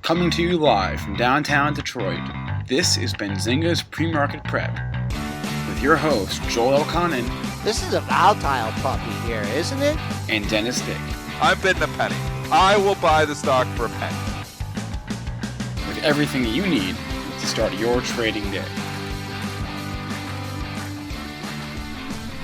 Coming to you live from downtown Detroit, this is Benzinga's PreMarket Prep with your host, Joel Elconin. This is a volatile puppy here, isn't it? And Dennis Dick. I'm bidding a penny. I will buy the stock for a penny. With everything you need to start your trading day.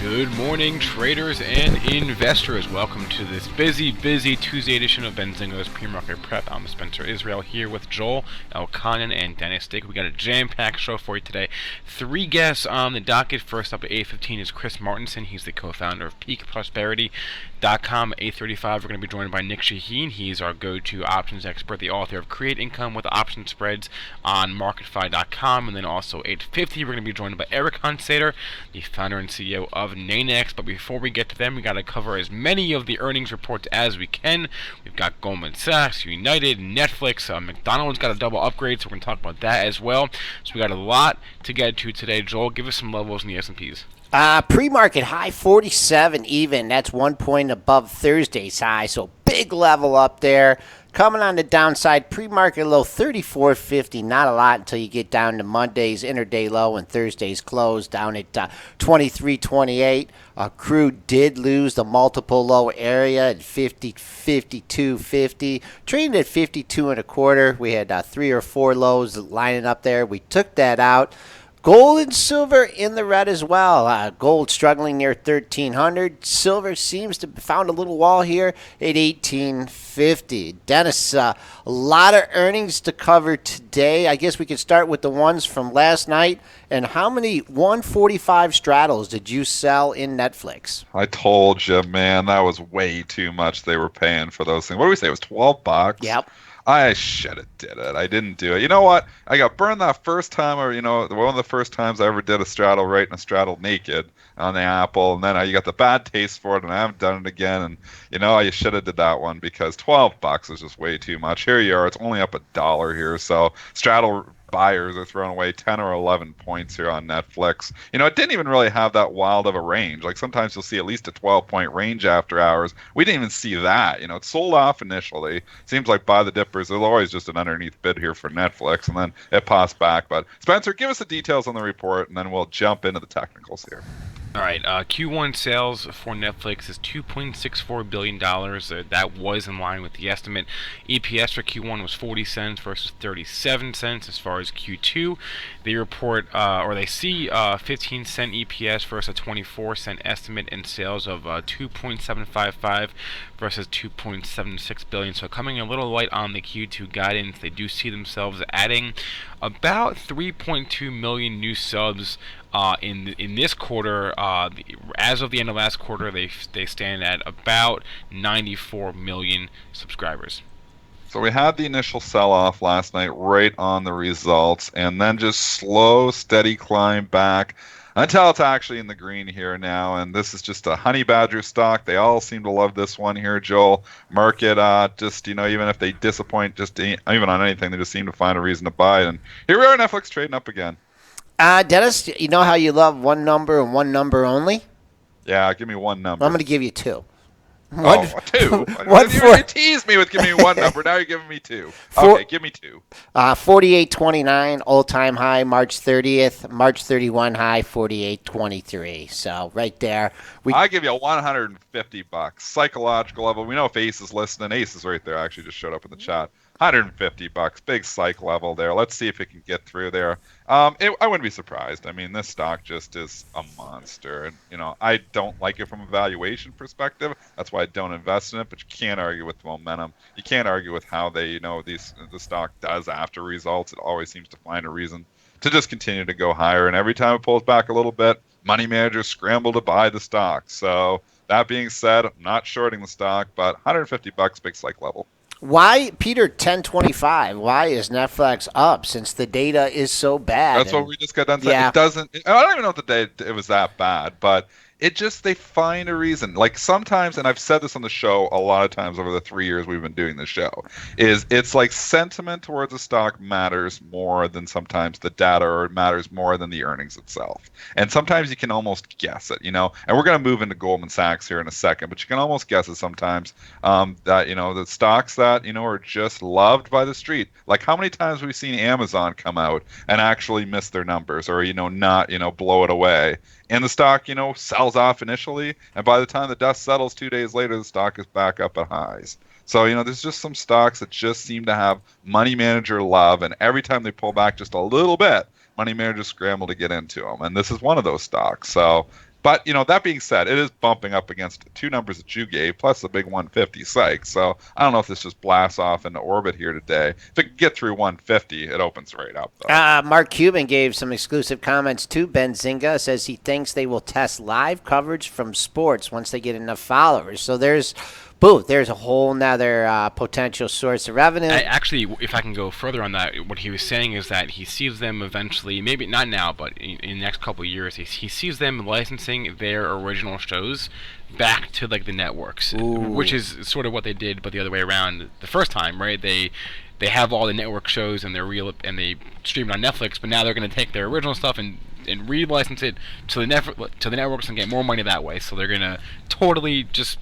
Good morning, traders and investors. Welcome to this busy Tuesday edition of Benzinga's PreMarket Prep. I'm Spencer Israel here with Joel Elconin and Dennis Dick. We got a jam-packed show for you today. 3 guests on the docket. First up at 8:15 is Chris Martinson. He's the co-founder of PeakProsperity.com. At 8:35, we're going to be joined by Nick Shaheen. He's our go-to options expert, the author of Create Income with Option Spreads on MarketFi.com. And then also 8:50, we're going to be joined by Eric Hunsader, the founder and CEO of Nanex. But before we get to them, we got to cover as many of the earnings reports as we can. We've got Goldman Sachs, United, Netflix, McDonald's got a double upgrade, so we're going to talk about that as well. So we got a lot to get to today. Joel, give us some levels in the S&Ps. Pre-market high 47 even. That's 1 point above Thursday's high, so big level up there. Coming on the downside, pre-market low 34.50. Not a lot until you get down to Monday's intraday low and Thursday's close down at 23.28. Crude did lose the multiple low area at 52.50. Trading at 52 and a quarter. We had 3 or 4 lows lining up there. We took that out. Gold and silver in the red as well. Gold struggling near 1,300. Silver seems to have found a little wall here at 1,850. Dennis, a lot of earnings to cover today. I guess we could start with the ones from last night. And how many 145 straddles did you sell in Netflix? I told you, man, that was way too much they were paying for those things. What did we say? It was $12? Yep. I should have did it. I didn't do it. You know what? I got burned that first time, or one of the first times I ever did a straddle right and a straddle naked on the Apple, and then you got the bad taste for it, and I haven't done it again. And you should have did that one because $12 is just way too much. Here you are. It's only up $1 here, so straddle buyers are throwing away 10 or 11 points here on Netflix. It didn't even really have that wild of a range. Like sometimes you'll see at least a 12-point range after hours. We didn't even see that. It sold off initially. Seems like by the dippers, there's always just an underneath bid here for Netflix, and then it passed back. But Spencer, give us the details on the report, and then we'll jump into the technicals here. All right, Q1 sales for Netflix is $2.64 billion. That was in line with the estimate. EPS for Q1 was 40 cents versus 37 cents. As far as Q2, they report, they see 15-cent EPS versus a 24-cent estimate, and sales of 2.755 versus 2.76 billion. So coming a little light on the Q2 guidance. They do see themselves adding about 3.2 million new subs in this quarter. As of the end of last quarter, they stand at about 94 million subscribers. So we had the initial sell-off last night right on the results, and then just slow, steady climb back until it's actually in the green here now. And this is just a honey badger stock. They all seem to love this one here, Joel. Market, even if they disappoint, just even on anything, they just seem to find a reason to buy it. And here we are, Netflix trading up again. Dennis, you know how you love one number and one number only? Yeah, give me one number. I'm going to give you 2. Two? You teased me with giving me one number. Now you're giving me 2. Okay, give me 2. 48.29, all-time high, March 30th. March 31 high, 48.23. So right there. I give you $150. Psychological level. We know if Ace is listening. Ace is right there. Actually just showed up in the chat. $150, big psych level there. Let's see if it can get through there. I wouldn't be surprised. I mean, this stock just is a monster. And, I don't like it from a valuation perspective. That's why I don't invest in it. But you can't argue with momentum. You can't argue with how the stock does after results. It always seems to find a reason to just continue to go higher. And every time it pulls back a little bit, money managers scramble to buy the stock. So that being said, I'm not shorting the stock, but $150, big psych level. Why, Peter, 1025? Why is Netflix up since the data is so bad? That's what we just got done saying. Yeah. I don't even know if the data it was that bad, but they find a reason. Like sometimes, and I've said this on the show a lot of times over the 3 years we've been doing this show, is it's like sentiment towards a stock matters more than sometimes the data, or it matters more than the earnings itself. And sometimes you can almost guess it, and we're going to move into Goldman Sachs here in a second, but you can almost guess it sometimes, that, the stocks that, are just loved by the street. Like how many times have we seen Amazon come out and actually miss their numbers, or, not, blow it away. And the stock, sells off initially, and by the time the dust settles 2 days later, the stock is back up at highs. So, there's just some stocks that just seem to have money manager love, and every time they pull back just a little bit, money managers scramble to get into them, and this is one of those stocks. So, but, that being said, it is bumping up against two numbers that you gave, plus the big 150 psych. So I don't know if this just blasts off into orbit here today. If it can get through 150, it opens right up, though. Mark Cuban gave some exclusive comments to Benzinga. Says he thinks they will test live coverage from sports once they get enough followers. So there's a whole nother potential source of revenue. Actually, if I can go further on that, what he was saying is that he sees them eventually, maybe not now, but in the next couple of years, he sees them licensing their original shows back to like the networks, which is sort of what they did, but the other way around the first time, right? They have all the network shows and they stream it on Netflix, but now they're going to take their original stuff and re-license it to the networks and get more money that way. So they're going to totally just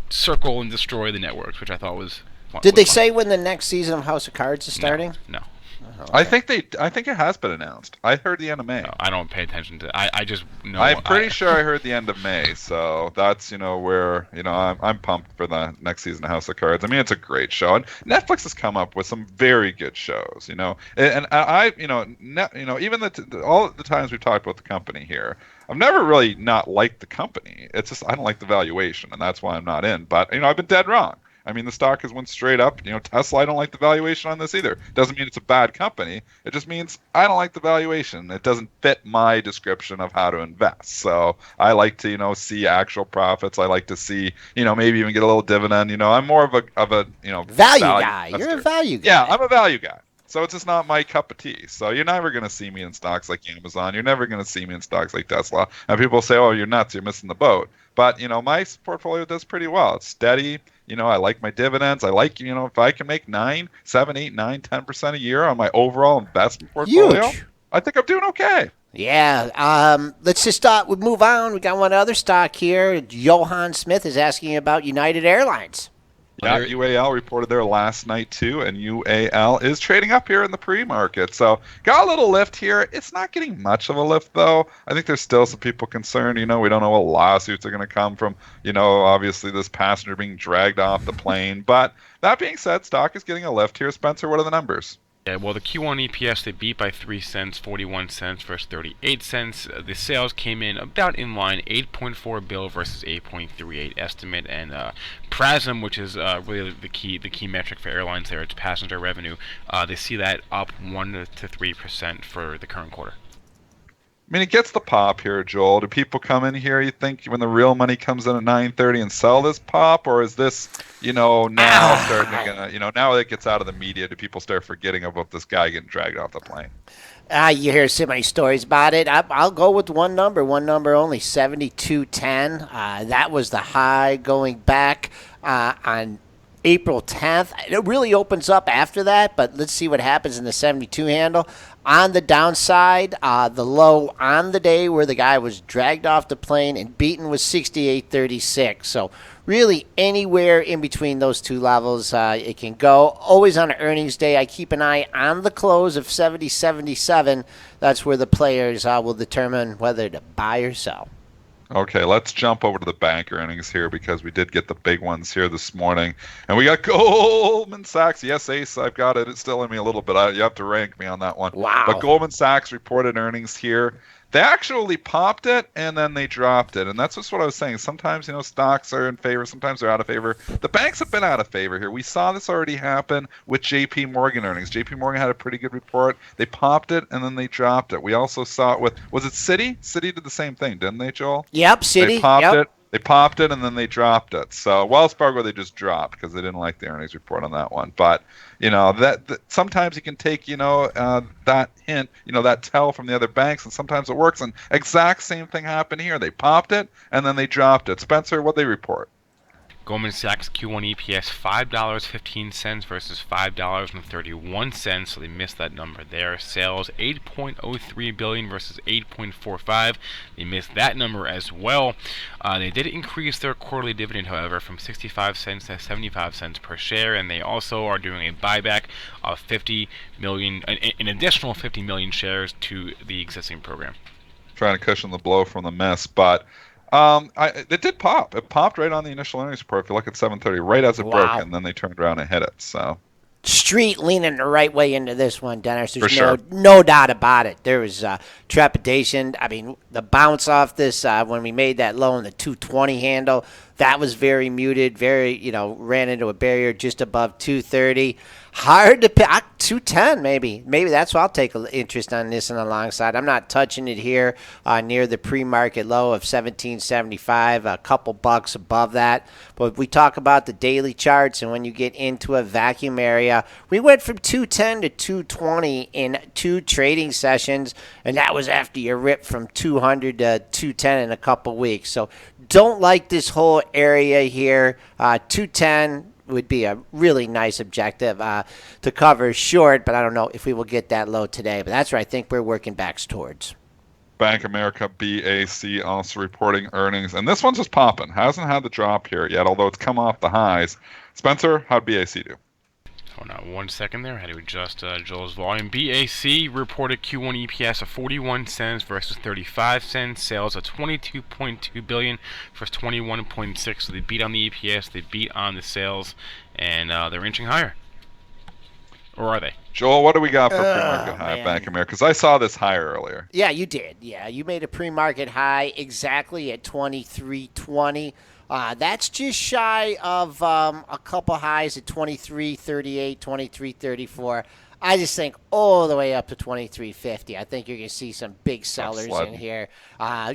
circle and destroy the networks, which I thought was fun. Did they say when the next season of House of Cards is starting? No. Oh, okay. I think it has been announced. I heard the end of May. No, I don't pay attention to. I just know. I'm pretty sure I heard the end of May. So that's where I'm pumped for the next season of House of Cards. I mean, it's a great show, and Netflix has come up with some very good shows. And I even all the times we've talked about the company here, I've never really not liked the company. It's just I don't like the valuation, and that's why I'm not in. But I've been dead wrong. I mean, the stock has went straight up. Tesla, I don't like the valuation on this either. Doesn't mean it's a bad company. It just means I don't like the valuation. It doesn't fit my description of how to invest. So I like to, see actual profits. I like to see, maybe even get a little dividend. I'm more of a value guy. Investor. You're a value guy. Yeah, I'm a value guy. So it's just not my cup of tea. So you're never going to see me in stocks like Amazon. You're never going to see me in stocks like Tesla. And people say, oh, you're nuts. You're missing the boat. But, my portfolio does pretty well. It's steady. I like my dividends. I like, if I can make 9, 7, 8, 9, 10% a year on my overall investment portfolio, huge. I think I'm doing okay. Yeah. Let's just move on. We got one other stock here. Johan Smith is asking about United Airlines. Yeah, UAL reported there last night too, and UAL is trading up here in the pre-market. So got a little lift here. It's not getting much of a lift though. I think there's still some people concerned. We don't know what lawsuits are going to come from, obviously this passenger being dragged off the plane. But that being said, stock is getting a lift here. Spencer, what are the numbers? Yeah, well, the Q1 EPS, they beat by 3 cents, 41 cents versus 38 cents. The sales came in about in line, 8.4 bill versus 8.38 estimate. And PRASM, which is really the key metric for airlines there, it's passenger revenue. They see that up 1 to 3% for the current quarter. I mean, it gets the pop here, Joel. Do people come in here, you think, when the real money comes in at 9:30 and sell this pop? Or is this, now starting to, now it gets out of the media, do people start forgetting about this guy getting dragged off the plane? You hear so many stories about it. I'll go with one number only, 72.10. That was the high going back on April 10th. It really opens up after that, but let's see what happens in the 72 handle. On the downside, the low on the day where the guy was dragged off the plane and beaten was 68.36. So really anywhere in between those two levels it can go. Always on earnings day, I keep an eye on the close of 70.77. That's where the players will determine whether to buy or sell. Okay, let's jump over to the bank earnings here because we did get the big ones here this morning. And we got Goldman Sachs. Yes, Ace, I've got it. It's still in me a little bit. You have to rank me on that one. Wow. But Goldman Sachs reported earnings here. They actually popped it, and then they dropped it. And that's just what I was saying. Sometimes, stocks are in favor. Sometimes they're out of favor. The banks have been out of favor here. We saw this already happen with J.P. Morgan earnings. J.P. Morgan had a pretty good report. They popped it, and then they dropped it. We also saw it with, was it Citi? Citi did the same thing, didn't they, Joel? Yep, Citi. They popped it, They popped it and then they dropped it. So Wells Fargo they just dropped because they didn't like the earnings report on that one. But that sometimes you can take that hint, that tell from the other banks, and sometimes it works. And exact same thing happened here. They popped it and then they dropped it. Spencer, what they report? Goldman Sachs Q1 EPS $5.15 versus $5.31, so they missed that number there. Sales $8.03 billion versus $8.45. They missed that number as well. They did increase their quarterly dividend, however, from 65 cents to 75 cents per share, and they also are doing a buyback of 50 million, an additional 50 million shares to the existing program. Trying to cushion the blow from the miss, but it did pop. It popped right on the initial earnings report. If you look at 7:30, right as it broke, and then they turned around and hit it. So, Street leaning the right way into this one, Dennis. There's sure. no doubt about it. There was trepidation. I mean, the bounce off this when we made that low in the 220 handle, that was very muted. Very, ran into a barrier just above 230. Hard to pick. 210 maybe. Maybe that's what I'll take an interest on this on the long side. I'm not touching it here near the pre-market low of 1775, a couple bucks above that. But we talk about the daily charts, and when you get into a vacuum area, we went from 210 to 220 in 2 trading sessions, and that was after you ripped from 200 to 210 in a couple weeks. So don't like this whole area here. 210 would be a really nice objective to cover short, but I don't know if we will get that low today. But that's where I think we're working back towards. Bank of America, BAC also reporting earnings, and this one's just popping. Hasn't had the drop here yet, although it's come off the highs. Spencer, how'd BAC do? Hold on 1 second there. I had to adjust Joel's volume. BAC reported Q1 EPS of 41 cents versus 35 cents. Sales of $22.2 billion versus 21.6. So they beat on the EPS, they beat on the sales, and they're inching higher. Or are they? Joel, what do we got for pre-market high at Bank of America? Because I saw this higher earlier. Yeah, you did. Yeah, you made a pre-market high exactly at 23.20. That's just shy of a couple highs at 23.38, 23.34. I just think all the way up to 23.50. I think you're going to see some big sellers in here.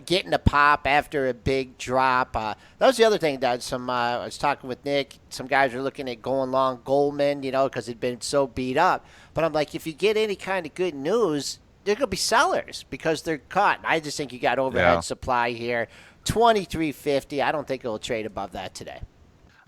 Getting a pop after a big drop. That was the other thing that I was talking with Nick. Some guys are looking at going long Goldman, because it'd been so beat up. But I'm like, if you get any kind of good news, they're going to be sellers because they're caught. And I just think you got overhead supply here. 23.50. I don't think it will trade above that today.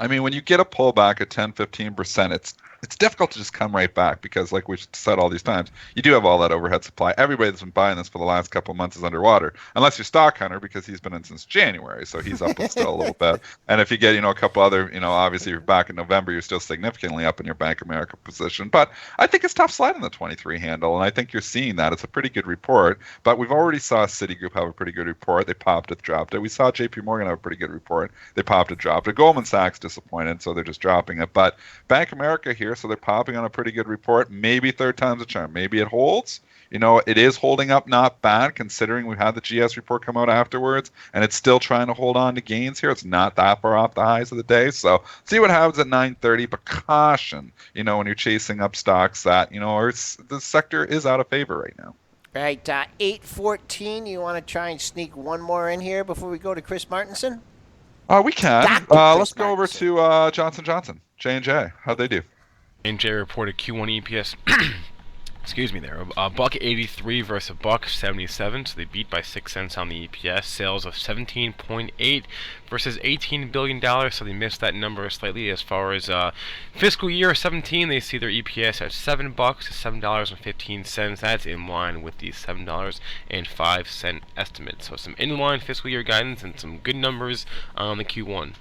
I mean, when you get a pullback at 10-15%, it's difficult to just come right back because, like we've said all these times, you do have all that overhead supply. Everybody that's been buying this for the last couple of months is underwater, unless you're Stock Hunter because he's been in since January, so he's up still a little bit. And if you get, a couple other, obviously you're back in November, you're still significantly up in your Bank of America position. But I think it's tough sliding the 23 handle, and I think you're seeing that. It's a pretty good report, but we've already saw Citigroup have a pretty good report. They popped it, dropped it. We saw JP Morgan have a pretty good report. They popped it, dropped it. Goldman Sachs disappointed, so they're just dropping it. But Bank of America here, so they're popping on a pretty good report. Maybe third time's a charm. Maybe it holds. It is holding up not bad considering we had the GS report come out afterwards, and it's still trying to hold on to gains here. It's not that far off the highs of the day. So see what happens at 9:30, but caution, when you're chasing up stocks that, the sector is out of favor right now. Right, 8:14. You want to try and sneak one more in here before we go to Chris Martinson? We can. Let's go over to Johnson & Johnson, J&J. How'd they do? J&J reported Q1 EPS, excuse me there, $1.83 versus $1.77, so they beat by 6 cents on the EPS. Sales of $17.8 versus $18 billion, so they missed that number slightly. As far as fiscal year 17, they see their EPS at $7 to $7.15. That's in line with the $7.05 estimate. So some in-line fiscal year guidance and some good numbers on the Q1.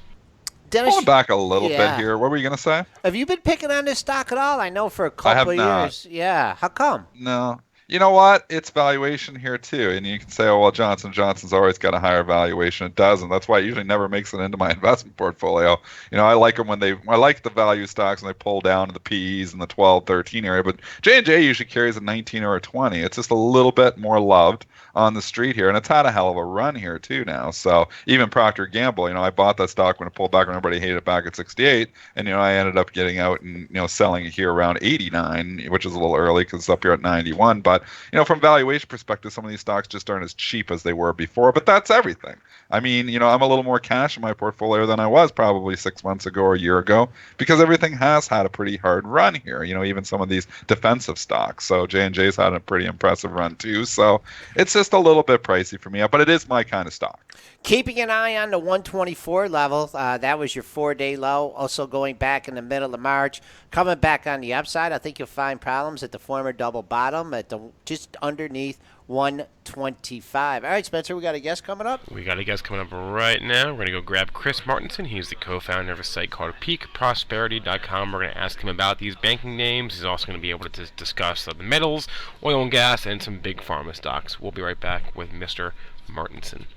Dennis, pulling back a little bit here. What were you going to say? Have you been picking on this stock at all? I know for a couple of years. Yeah. How come? No. You know what? It's valuation here too, and you can say, "Oh well, Johnson & Johnson's always got a higher valuation." It doesn't. That's why it usually never makes it into my investment portfolio. I like them I like the value stocks when they pull down to the PEs in the 12, 13 area. But J&J usually carries a 19 or a 20. It's just a little bit more loved on the street here, and it's had a hell of a run here too now. So even Procter & Gamble, I bought that stock when it pulled back when everybody hated it back at 68, and I ended up getting out and selling it here around 89, which is a little early because it's up here at 91, but But, from valuation perspective, some of these stocks just aren't as cheap as they were before, but that's everything. I mean, I'm a little more cash in my portfolio than I was probably 6 months ago or a year ago because everything has had a pretty hard run here, even some of these defensive stocks. So J&J's had a pretty impressive run too. So it's just a little bit pricey for me, but it is my kind of stock. Keeping an eye on the 124 level, that was your 4-day low. Also going back in the middle of March, coming back on the upside. I think you'll find problems at the former double bottom at just underneath 125. All right, Spencer, we got a guest coming up. We got a guest coming up right now. We're going to go grab Chris Martinson. He's the co-founder of a site called PeakProsperity.com. We're going to ask him about these banking names. He's also going to be able to discuss the metals, oil and gas, and some big pharma stocks. We'll be right back with Mr. Martinson.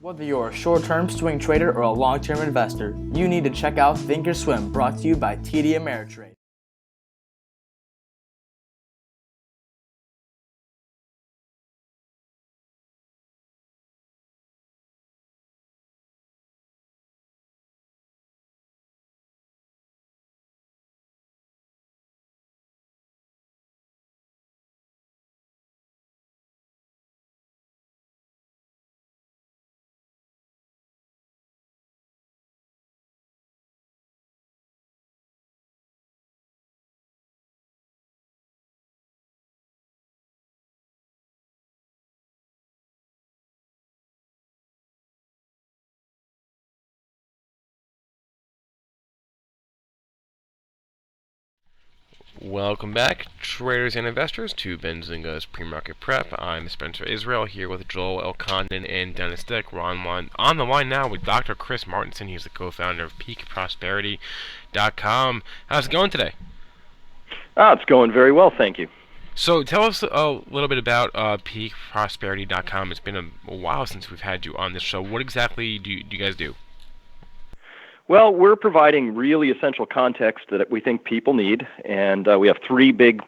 Whether you're a short-term swing trader or a long-term investor, you need to check out Thinkorswim, brought to you by TD Ameritrade. Welcome back, traders and investors, to Benzinga's Pre-Market Prep. I'm Spencer Israel here with Joel Elconin and Dennis Dick. We're on the line now with Dr. Chris Martinson. He's the co-founder of PeakProsperity.com. How's it going today? It's going very well, thank you. So tell us a little bit about PeakProsperity.com. It's been a while since we've had you on this show. What exactly do you guys do? Well, we're providing really essential context that we think people need, and we have three big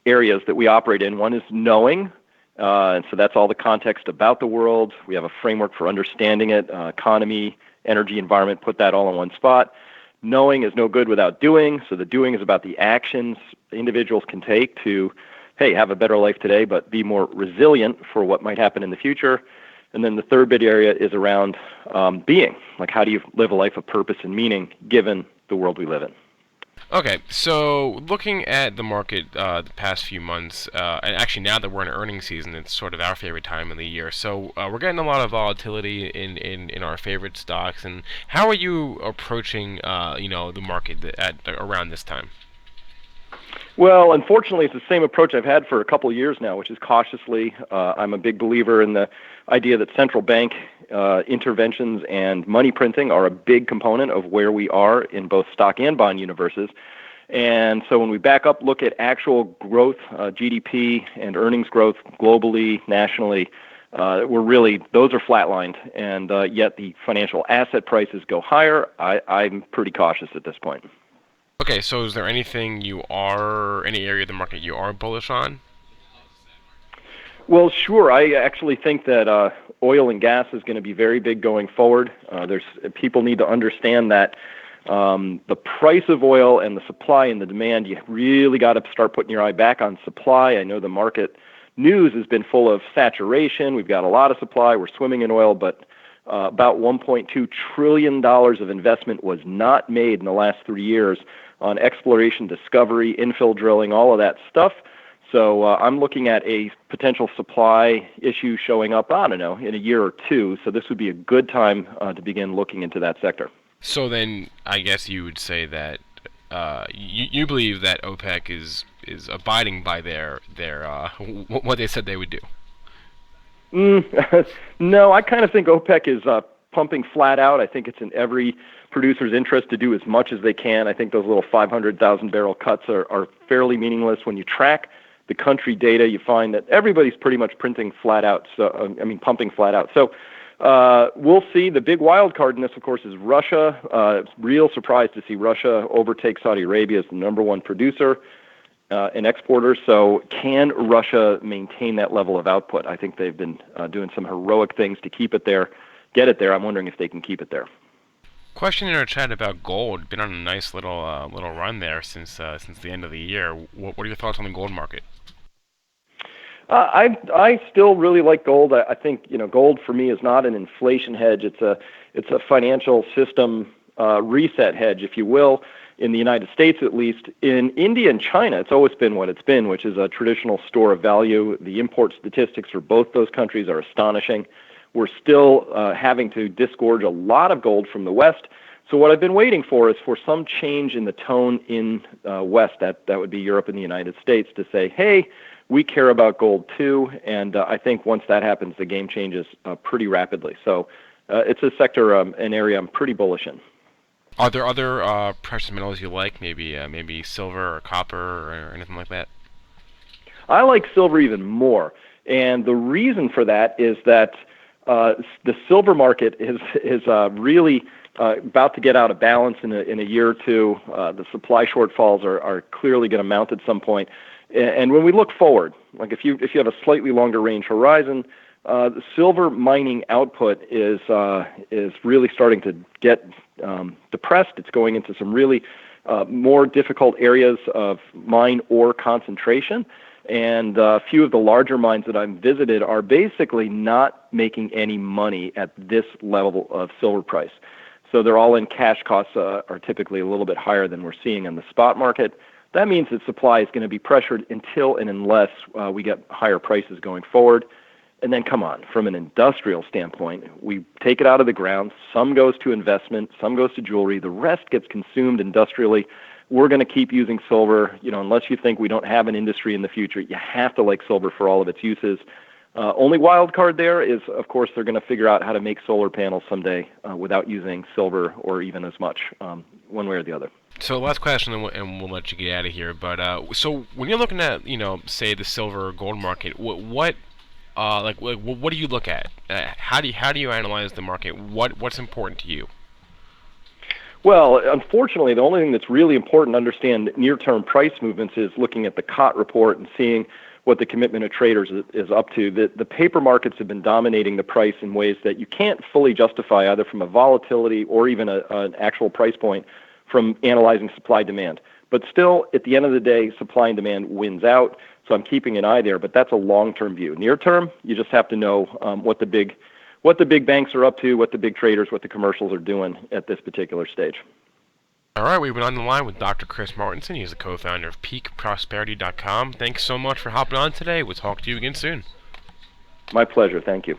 areas that we operate in. One is knowing, and so that's all the context about the world. We have a framework for understanding it, economy, energy, environment, put that all in one spot. Knowing is no good without doing, so the doing is about the actions individuals can take to, hey, have a better life today, but be more resilient for what might happen in the future. And then the third big area is around being, like how do you live a life of purpose and meaning given the world we live in. Okay, so looking at the market the past few months, and actually now that we're in earnings season, it's sort of our favorite time of the year. So we're getting a lot of volatility in our favorite stocks. And how are you approaching the market at around this time? Well, unfortunately, it's the same approach I've had for a couple of years now, which is cautiously. I'm a big believer in the idea that central bank interventions and money printing are a big component of where we are in both stock and bond universes. And so when we back up, look at actual growth, GDP and earnings growth globally, nationally, those are flatlined, and yet the financial asset prices go higher. I'm pretty cautious at this point. Okay, so is there any area of the market you are bullish on? Well, sure. I actually think that oil and gas is going to be very big going forward. People need to understand that the price of oil and the supply and the demand, you really got to start putting your eye back on supply. I know the market news has been full of saturation. We've got a lot of supply. We're swimming in oil, but about $1.2 trillion of investment was not made in the last 3 years on exploration, discovery, infill drilling, all of that stuff. So I'm looking at a potential supply issue showing up, I don't know, in a year or two. So this would be a good time to begin looking into that sector. So then I guess you would say that you believe that OPEC is abiding by their what they said they would do. No, I kind of think OPEC is pumping flat out. I think it's in every producer's interest to do as much as they can. I think those little 500,000 barrel cuts are fairly meaningless. When you track the country data, you find that everybody's pretty much pumping flat out. So we'll see. The big wild card in this, of course, is Russia. It's real surprise to see Russia overtake Saudi Arabia as the number one producer and exporter. So can Russia maintain that level of output? I think they've been doing some heroic things to keep it there, get it there. I'm wondering if they can keep it there. Question in our chat about gold. Been on a nice little run there since the end of the year. What are your thoughts on the gold market? I still really like gold. I think gold for me is not an inflation hedge. It's a financial system reset hedge, if you will. In the United States, at least, in India and China, it's always been what it's been, which is a traditional store of value. The import statistics for both those countries are astonishing. We're still having to disgorge a lot of gold from the West. So what I've been waiting for is for some change in the tone in West, that would be Europe and the United States, to say, hey, we care about gold too. And I think once that happens, the game changes pretty rapidly. So it's a sector, an area I'm pretty bullish in. Are there other precious metals you like? Maybe silver or copper or anything like that? I like silver even more. And the reason for that is that the silver market is really about to get out of balance in a year or two. The supply shortfalls are clearly going to mount at some point. And when we look forward, like if you have a slightly longer range horizon, the silver mining output is really starting to get depressed. It's going into some really more difficult areas of mine ore concentration. And a few of the larger mines that I've visited are basically not making any money at this level of silver price. So their all-in cash costs are typically a little bit higher than we're seeing in the spot market. That means that supply is going to be pressured until and unless we get higher prices going forward. And then, come on, from an industrial standpoint, we take it out of the ground. Some goes to investment, some goes to jewelry. The rest gets consumed industrially. We're going to keep using silver, unless you think we don't have an industry in the future. You have to like silver for all of its uses. Only wild card there is, of course, they're going to figure out how to make solar panels someday without using silver or even as much, one way or the other. So last question, and we'll let you get out of here. But so when you're looking at, say the silver or gold market, what do you look at? How do you analyze the market? What's important to you? Well, unfortunately, the only thing that's really important to understand near-term price movements is looking at the COT report and seeing what the commitment of traders is up to. The paper markets have been dominating the price in ways that you can't fully justify, either from a volatility or even an actual price point, from analyzing supply-demand. But still, at the end of the day, supply and demand wins out, so I'm keeping an eye there, but that's a long-term view. Near-term, you just have to know what the big banks are up to, what the big traders, what the commercials are doing at this particular stage. All right, we've been on the line with Dr. Chris Martinson. He's the co-founder of PeakProsperity.com. Thanks so much for hopping on today. We'll talk to you again soon. My pleasure. Thank you.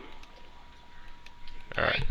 All right.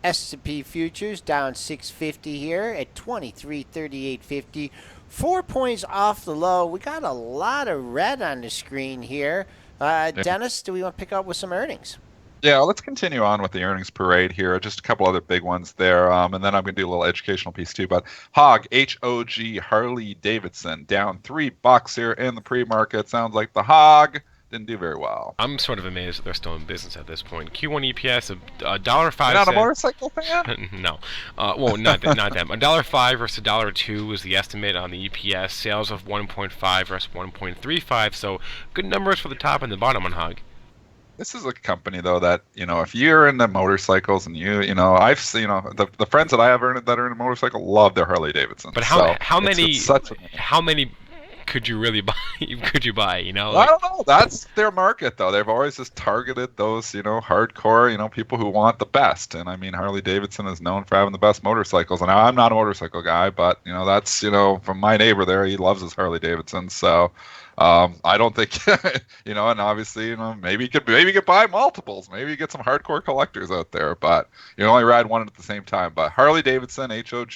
S&P futures down 650 here at 2338.50. 4 points off the low. We got a lot of red on the screen here. Dennis, do we want to pick up with some earnings? Yeah, let's continue on with the earnings parade here. Just a couple other big ones there, and then I'm going to do a little educational piece too. But HOG, H-O-G, Harley-Davidson, down $3 here in the pre-market. Sounds like the HOG didn't do very well. I'm sort of amazed that they're still in business at this point. Q1 EPS of $1.05. You're not a motorcycle fan? No. Well, not them. $1.05 versus $1.02 was the estimate on the EPS. Sales of 1.5 versus 1.35. So good numbers for the top and the bottom on HOG. This is a company though that, if you're into motorcycles and I've seen, the friends that I have that are in a motorcycle love their Harley Davidson. But how many could you really buy? Could you buy? I don't know. That's their market, though. They've always just targeted those, hardcore, people who want the best. And I mean, Harley Davidson is known for having the best motorcycles. And I'm not a motorcycle guy, but that's from my neighbor there. He loves his Harley Davidson. So I don't think, and obviously, maybe you could buy multiples. Maybe you get some hardcore collectors out there, but you only ride one at the same time. But Harley Davidson, HOG,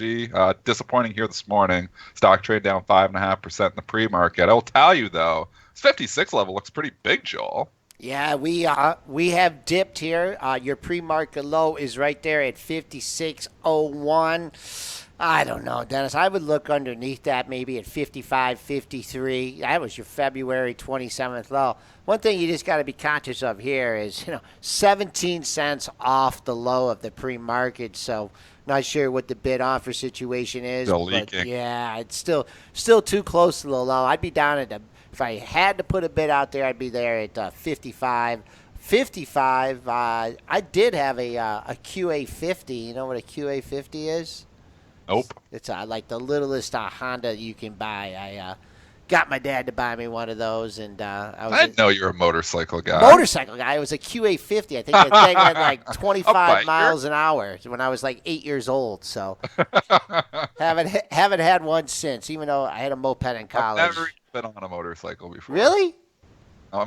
disappointing here this morning. Stock trade down 5.5% in the pre-market. I'll tell you though, this 56 level looks pretty big, Joel. Yeah, we have dipped here. Your pre-market low is right there at 56.01. I don't know, Dennis. I would look underneath that maybe at 55.53. That was your February 27th low. One thing you just got to be conscious of here is, 17 cents off the low of the pre-market. So not sure what the bid offer situation is. Still but leaking. Yeah, it's still too close to the low. I'd be down at if I had to put a bid out there, I'd be there at 55. 55. I did have a QA50. You know what a QA50 is? Nope. It's like the littlest Honda you can buy. I got my dad to buy me one of those, and I was I didn't know you were a motorcycle guy. motorcycle guy. It was a QA50. I think the thing had like 25 bike. miles an hour when I was like 8 years old. So haven't had one since, even though I had a moped in college. I've never been on a motorcycle before. Really?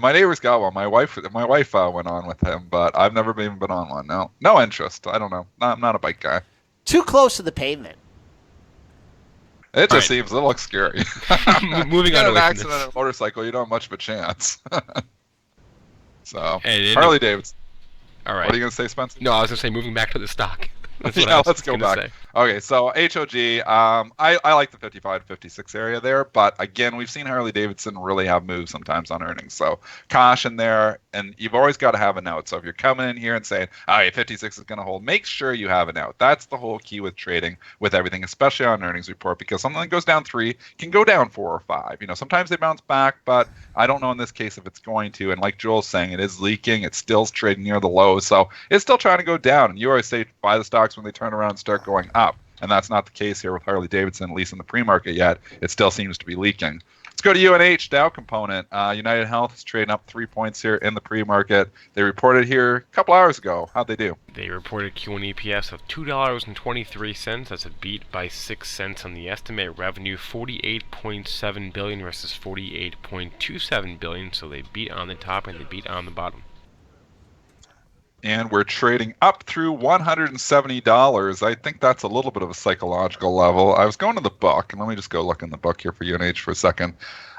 My neighbor's got one. My wife went on with him, but I've never even been on one. No interest. I don't know. I'm not a bike guy. Too close to the pavement. It just seems a little scary. Moving you on get an away from accident this. on a motorcycle, you don't have much of a chance. So, Hey, Harley-Davidson. All right. What are you going to say, Spencer? No, I was gonna say moving back to the stock. That's what I Yeah, was let's go gonna back. say. Okay, so HOG, I like the 55 to 56 area there, but again, we've seen Harley-Davidson really have moves sometimes on earnings. So caution there, and you've always got to have a note. So if you're coming in here and saying, all right, 56 is going to hold, make sure you have a note. That's the whole key with trading, with everything, especially on an earnings report, because something that goes down 3 can go down 4 or 5. Sometimes they bounce back, but I don't know in this case if it's going to. And like Joel's saying, it is leaking. It's still trading near the low, so it's still trying to go down. And you always say buy the stocks when they turn around and start going up. And that's not the case here with Harley-Davidson, at least in the pre-market yet. It still seems to be leaking. Let's go to UNH, Dow component. United Health is trading up 3 points here in the pre-market. They reported here a couple hours ago. How'd they do? They reported Q1 EPS of $2.23. That's a beat by 6 cents on the estimate. Revenue $48.7 billion versus $48.27 billion. So they beat on the top and they beat on the bottom. And we're trading up through $170. I think that's a little bit of a psychological level. I was going to the book, and let me just go look in the book here for UNH for a second.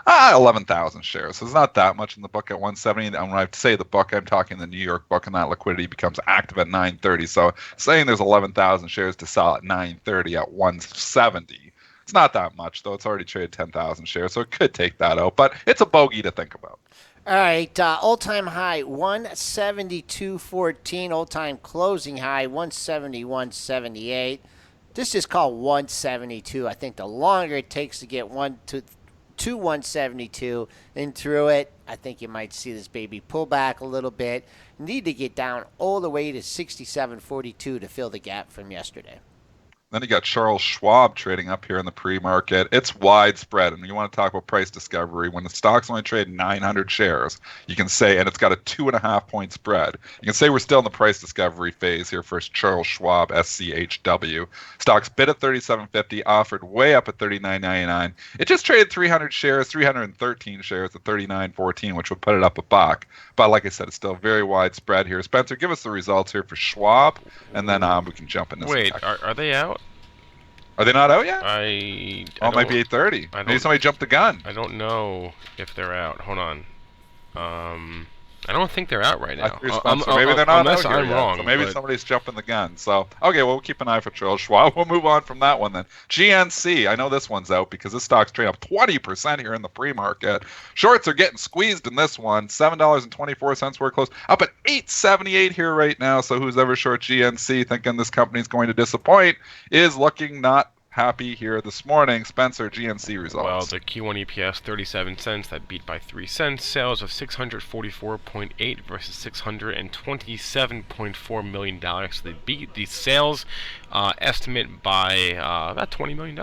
11,000 shares. So it's not that much in the book at 170. And when I say the book, I'm talking the New York book, and that liquidity becomes active at 9:30. So saying there's 11,000 shares to sell at 9:30 at 170. It's not that much, though. It's already traded 10,000 shares, so it could take that out. But it's a bogey to think about. All right, all-time high 172.14, all-time closing high 171.78. This is called 172. I think the longer it takes to get to 172 and through it, I think you might see this baby pull back a little bit. Need to get down all the way to 67.42 to fill the gap from yesterday. Then you got Charles Schwab trading up here in the pre-market. It's widespread, and you want to talk about price discovery. When the stock's only trading 900 shares, you can say, and it's got a 2.5-point spread. You can say we're still in the price discovery phase here for Charles Schwab, SCHW. Stock's bid at $37.50, offered way up at $39.99. It just traded 300 shares, 313 shares at $39.14, which would put it up a buck. But like I said, it's still very widespread here. Spencer, give us the results here for Schwab, and then we can jump in this. Wait, are they out? Are they not out yet? It It might be 8:30. Maybe somebody jumped the gun. I don't know if they're out. Hold on. I don't think they're out right now. So maybe they're not unless out here I'm yet. wrong. So maybe but somebody's jumping the gun. So, okay, well, we'll keep an eye for Charles Schwab. We'll move on from that one then. GNC, I know this one's out because this stock's trading up 20% here in the pre-market. Shorts are getting squeezed in this one. $7.24 where it closed. Up at $8.78 here right now. So who's ever short GNC thinking this company's going to disappoint is looking not happy here this morning. Spencer, GNC results. Well, the Q1 EPS 37 cents, that beat by 3 cents. Sales of 644.8 versus 627.4 million dollars. So they beat the sales estimate by about $20 million.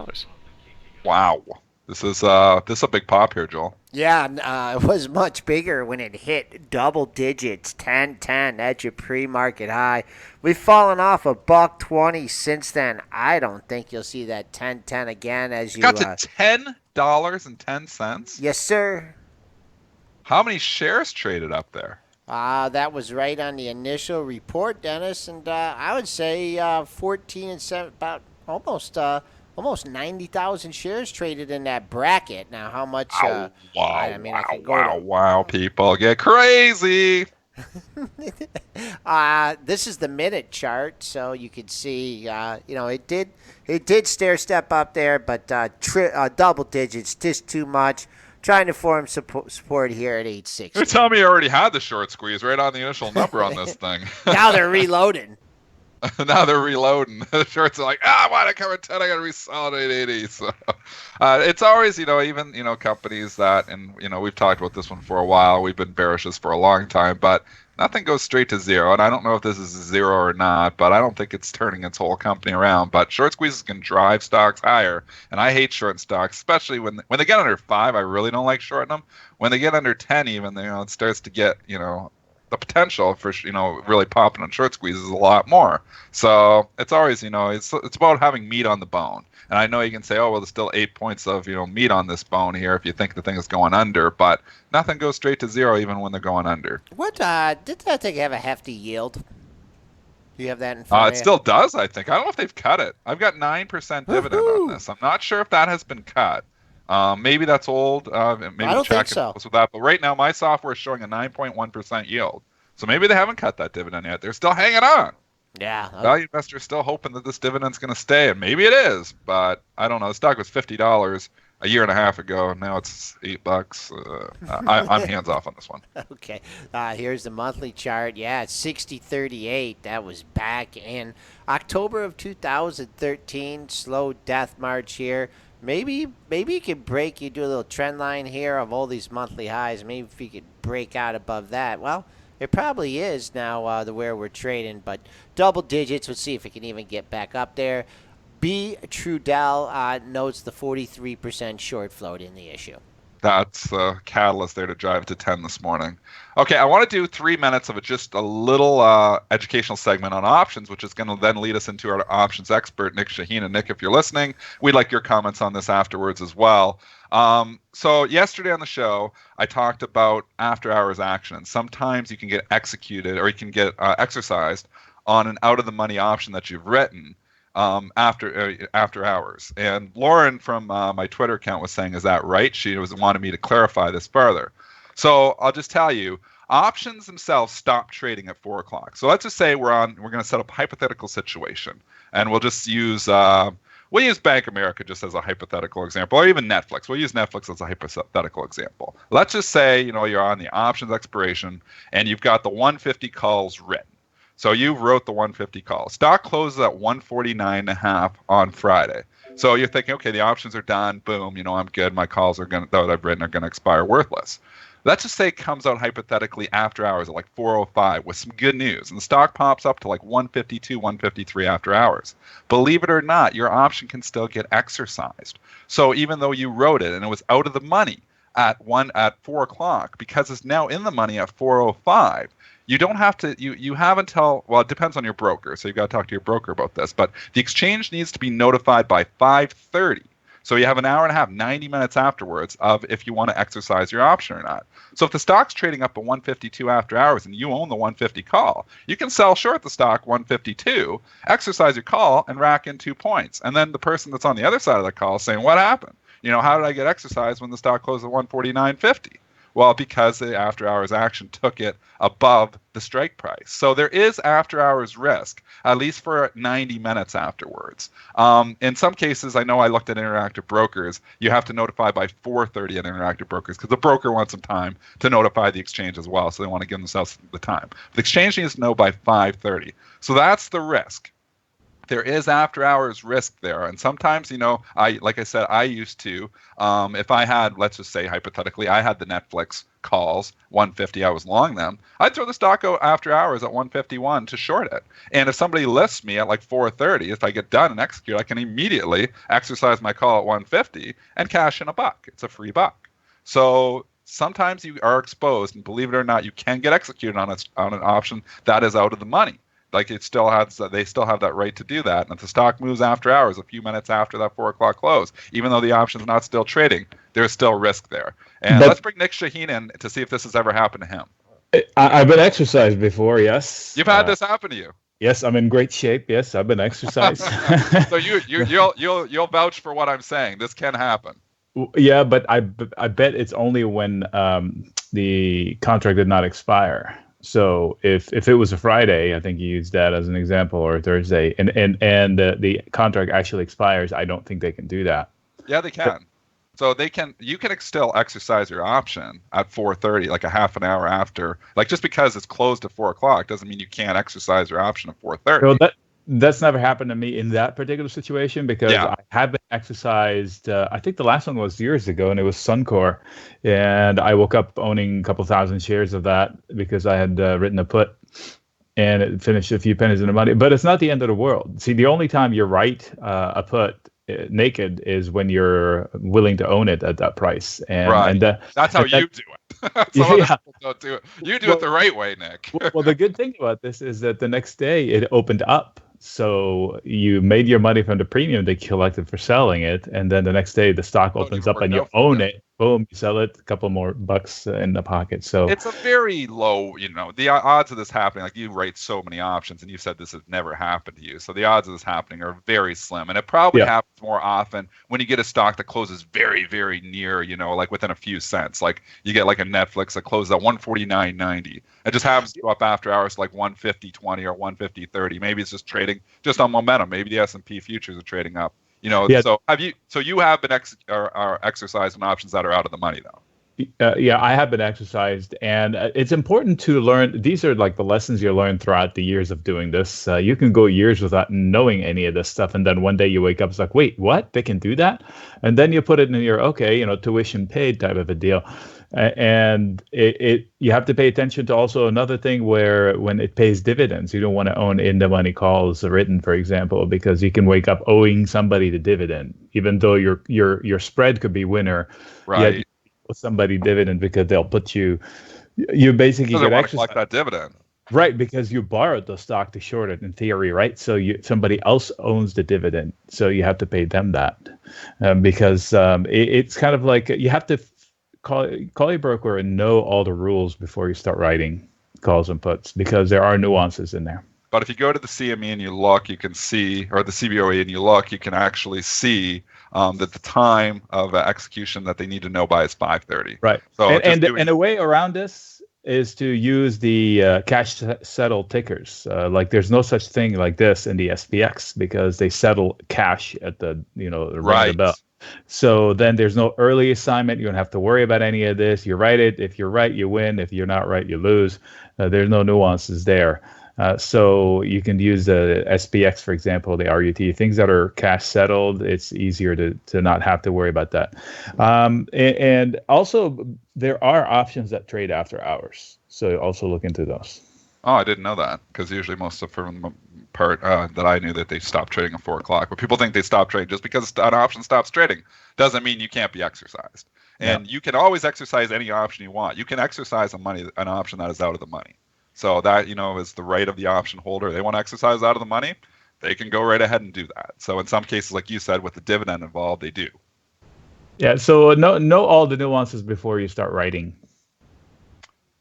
Wow. This is a big pop here, Joel. Yeah, it was much bigger when it hit double digits, 10.10. That's your pre-market high. We've fallen off $1.20 since then. I don't think you'll see that 10.10 again as you got to $10.10. Yes, sir. How many shares traded up there? That was right on the initial report, Dennis, and I would say 14 and 7, about almost 90,000 shares traded in that bracket. Now, how much? Wow, people get crazy. This is the minute chart, so you could see, it did stair step up there, but double digits, just too much. Trying to form support here at 860. You're telling me you already had the short squeeze right on the initial number on this thing. Now they're reloading. Now they're reloading. The shorts are like, why did I come at 10? I got to resell it at 80. So it's always, even, companies that, and, we've talked about this one for a while. We've been bearishes for a long time, but nothing goes straight to zero. And I don't know if this is a zero or not, but I don't think it's turning its whole company around. But short squeezes can drive stocks higher. And I hate shorting stocks, especially when they get under 5. I really don't like shorting them. When they get under 10 even, it starts to get, the potential for really popping on short squeezes a lot more. So it's always it's about having meat on the bone. And I know you can say, oh well, there's still 8 points of meat on this bone here if you think the thing is going under, but nothing goes straight to zero even when they're going under. What did that thing have a hefty yield? Do you have that in front of It you? still does, I think. I don't know if they've cut it. I've got 9% dividend on this. I'm not sure if that has been cut. Maybe that's old. Maybe I don't think so. With that. But right now, my software is showing a 9.1% yield. So maybe they haven't cut that dividend yet. They're still hanging on. Yeah. Value investors still hoping that this dividend's going to stay, and maybe it is. But I don't know. The stock was $50 a year and a half ago. Now it's $8. I'm hands off on this one. Okay. Here's the monthly chart. Yeah, it's 60.38. That was back in October of 2013. Slow death march here. Maybe you could break. You do a little trend line here of all these monthly highs. Maybe if you could break out above that. Well, it probably is now where we're trading, but double digits. Let's see if it can even get back up there. B. Trudell notes the 43% short float in the issue. That's the catalyst there to drive it to 10 this morning. Okay, I want to do 3 minutes of just a little educational segment on options, which is going to then lead us into our options expert, Nick Shaheen. And Nick, if you're listening, we'd like your comments on this afterwards as well. So yesterday on the show, I talked about after-hours action. Sometimes you can get executed or you can get exercised on an out-of-the-money option that you've written. After hours. And Lauren from my Twitter account was saying, is that right? She wanted me to clarify this further. So I'll just tell you, options themselves stop trading at 4 o'clock. So let's just say we're going to set up a hypothetical situation, and we'll just use Bank America just as a hypothetical example, or even Netflix. We'll use Netflix as a hypothetical example. Let's just say you're on the options expiration and you've got the 150 calls written. So you wrote the 150 call. Stock closes at 149.5 on Friday. So you're thinking, okay, the options are done. Boom, I'm good. My calls that I've written are going to expire worthless. Let's just say it comes out hypothetically after hours at like 4:05 with some good news, and the stock pops up to like 152, 153 after hours. Believe it or not, your option can still get exercised. So even though you wrote it and it was out of the money at 4 o'clock, because it's now in the money at 4:05. You don't have to, you have until, well, it depends on your broker, so you've got to talk to your broker about this, but the exchange needs to be notified by 5:30. So you have an hour and a half, 90 minutes afterwards of if you want to exercise your option or not. So if the stock's trading up at 152 after hours and you own the 150 call, you can sell short the stock 152, exercise your call, and rack in 2 points. And then the person that's on the other side of the call is saying, what happened? How did I get exercised when the stock closed at 149.50? Well, because the after-hours action took it above the strike price. So there is after-hours risk, at least for 90 minutes afterwards. In some cases, I know I looked at Interactive Brokers. You have to notify by 4:30 at Interactive Brokers because the broker wants some time to notify the exchange as well, so they want to give themselves the time. The exchange needs to know by 5:30. So that's the risk. There is after-hours risk there, and sometimes, like I said, I used to, if I had, let's just say hypothetically, I had the Netflix calls, 150, I was long them, I'd throw the stock out after hours at 151 to short it. And if somebody lists me at like 4:30, if I get done and execute, I can immediately exercise my call at 150 and cash in $1. It's a free buck. So sometimes you are exposed, and believe it or not, you can get executed on an option that is out of the money. Like they still have that right to do that. And if the stock moves after hours, a few minutes after that 4 o'clock close, even though the option's not still trading, there's still risk there. And let's bring Nick Shaheen in to see if this has ever happened to him. I've been exercised before, yes. You've had this happen to you. Yes, I'm in great shape. Yes, I've been exercised. So you'll vouch for what I'm saying. This can happen. Yeah, but I bet it's only when the contract did not expire. So if it was a Friday, I think you used that as an example, or Thursday, and the contract actually expires, I don't think they can do that. Yeah, they can. So you can still exercise your option at 4:30, like a half an hour after. Like just because it's closed at 4 o'clock doesn't mean you can't exercise your option at 4:30. So That's never happened to me in that particular situation because Yeah. I have been exercised. I think the last one was years ago, and it was Suncor, and I woke up owning a couple thousand shares of that because I had written a put, and it finished a few pennies in the money. But it's not the end of the world. See, the only time you write a put naked is when you're willing to own it at that price, and That's how you do it. Some other people don't do it. You do it the right way, Nick. well, the good thing about this is that the next day it opened up. So you made your money from the premium they collected for selling it, and then the next day the stock opens up and you own it. Boom, you sell it, a couple more bucks in the pocket. So it's a very low, the odds of this happening, like you write so many options and you said this has never happened to you. So the odds of this happening are very slim. And it probably happens more often when you get a stock that closes very, very near, like within a few cents. Like you get like a Netflix that closes at 149.90. It just happens to go up after hours like 150.20 or 150.30. Maybe it's just trading just on momentum. Maybe the S&P futures are trading up. So you have been exercising options that are out of the money though. Yeah, I have been exercised, and it's important to learn. These are like the lessons you learn throughout the years of doing this. You can go years without knowing any of this stuff, and then one day you wake up, it's like, wait, what? They can do that? And then you put it in your tuition paid type of a deal. And you have to pay attention to also another thing where when it pays dividends, you don't want to own in the money calls written, for example, because you can wake up owing somebody the dividend, even though your spread could be winner. Right. Yet somebody dividend because they'll put you basically get exercise. Collect that dividend. Right, because you borrowed the stock to short it in theory, right? So somebody else owns the dividend, so you have to pay them that because it's kind of like you have to call your broker and know all the rules before you start writing calls and puts because there are nuances in there. But if you go to the CME and you look, you can see, or the CBOE and you look, you can actually see that the time of execution that they need to know by is 5:30. Right. So and a way around this is to use the cash settle tickers. Like there's no such thing like this in the SPX because they settle cash at the ring of the bell. So then there's no early assignment. You don't have to worry about any of this. You write it. If you're right, you win. If you're not right, you lose. There's no nuances there. So you can use the SPX, for example, the RUT, things that are cash settled. It's easier to not have to worry about that. And also, there are options that trade after hours. So also look into those. Oh, I didn't know that because usually most of the part that I knew that they stopped trading at 4 o'clock. But people think they stop trading just because an option stops trading doesn't mean you can't be exercised. And you can always exercise any option you want. You can exercise an option that is out of the money. So that, is the right of the option holder. They want to exercise out of the money, they can go right ahead and do that. So in some cases, like you said, with the dividend involved, they do. Yeah, so know all the nuances before you start writing.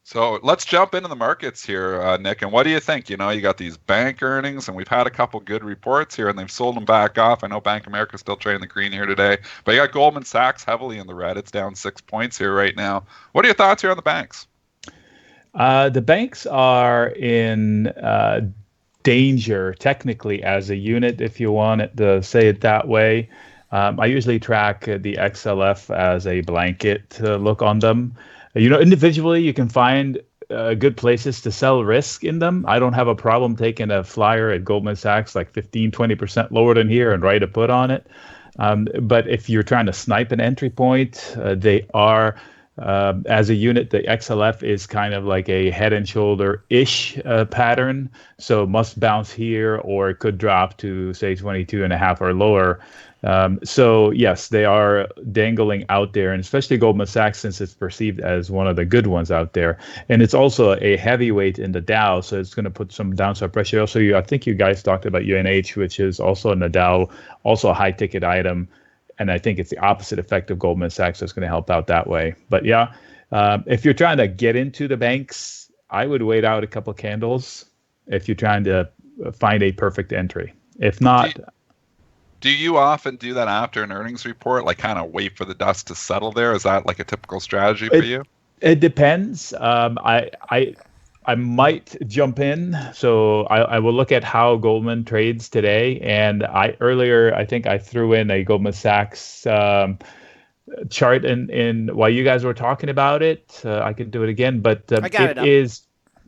So let's jump into the markets here, Nick. And what do you think? You got these bank earnings, and we've had a couple good reports here, and they've sold them back off. I know Bank of America is still trading the green here today, but you got Goldman Sachs heavily in the red. It's down 6 points here right now. What are your thoughts here on the banks? The banks are in danger, technically, as a unit, if you want to say it that way. I usually track the XLF as a blanket look on them. Individually, you can find good places to sell risk in them. I don't have a problem taking a flyer at Goldman Sachs like 15-20% lower than here and write a put on it. But if you're trying to snipe an entry point, they are, as a unit, the XLF is kind of like a head and shoulder-ish pattern. So must bounce here, or it could drop to, say, 22.5 or lower. So yes, they are dangling out there, and especially Goldman Sachs, since it's perceived as one of the good ones out there. And it's also a heavyweight in the Dow, so it's going to put some downside pressure. Also, I think you guys talked about UNH, which is also in the Dow, also a high ticket item. And I think it's the opposite effect of Goldman Sachs that's going to help out that way. But yeah, if you're trying to get into the banks, I would wait out a couple of candles if you're trying to find a perfect entry. If not... Do you often do that after an earnings report, like kind of wait for the dust to settle there? Is that like a typical strategy for you? It depends. I might jump in. So I will look at how Goldman trades today. And I think I threw in a Goldman Sachs chart in while you guys were talking about it. I could do it again, but I got it up.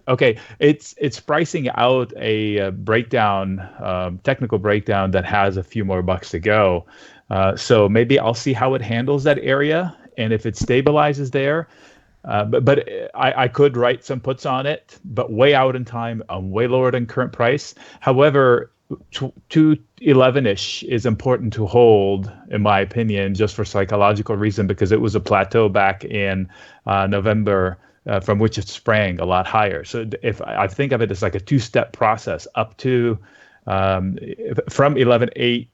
Okay, it's pricing out a breakdown, technical breakdown that has a few more bucks to go. So maybe I'll see how it handles that area, and if it stabilizes there. But I could write some puts on it, but way out in time, way lower than current price. However, 211-ish is important to hold, in my opinion, just for psychological reason, because it was a plateau back in November. From which it sprang a lot higher. So if I think of it as like a two-step process up to from 11.8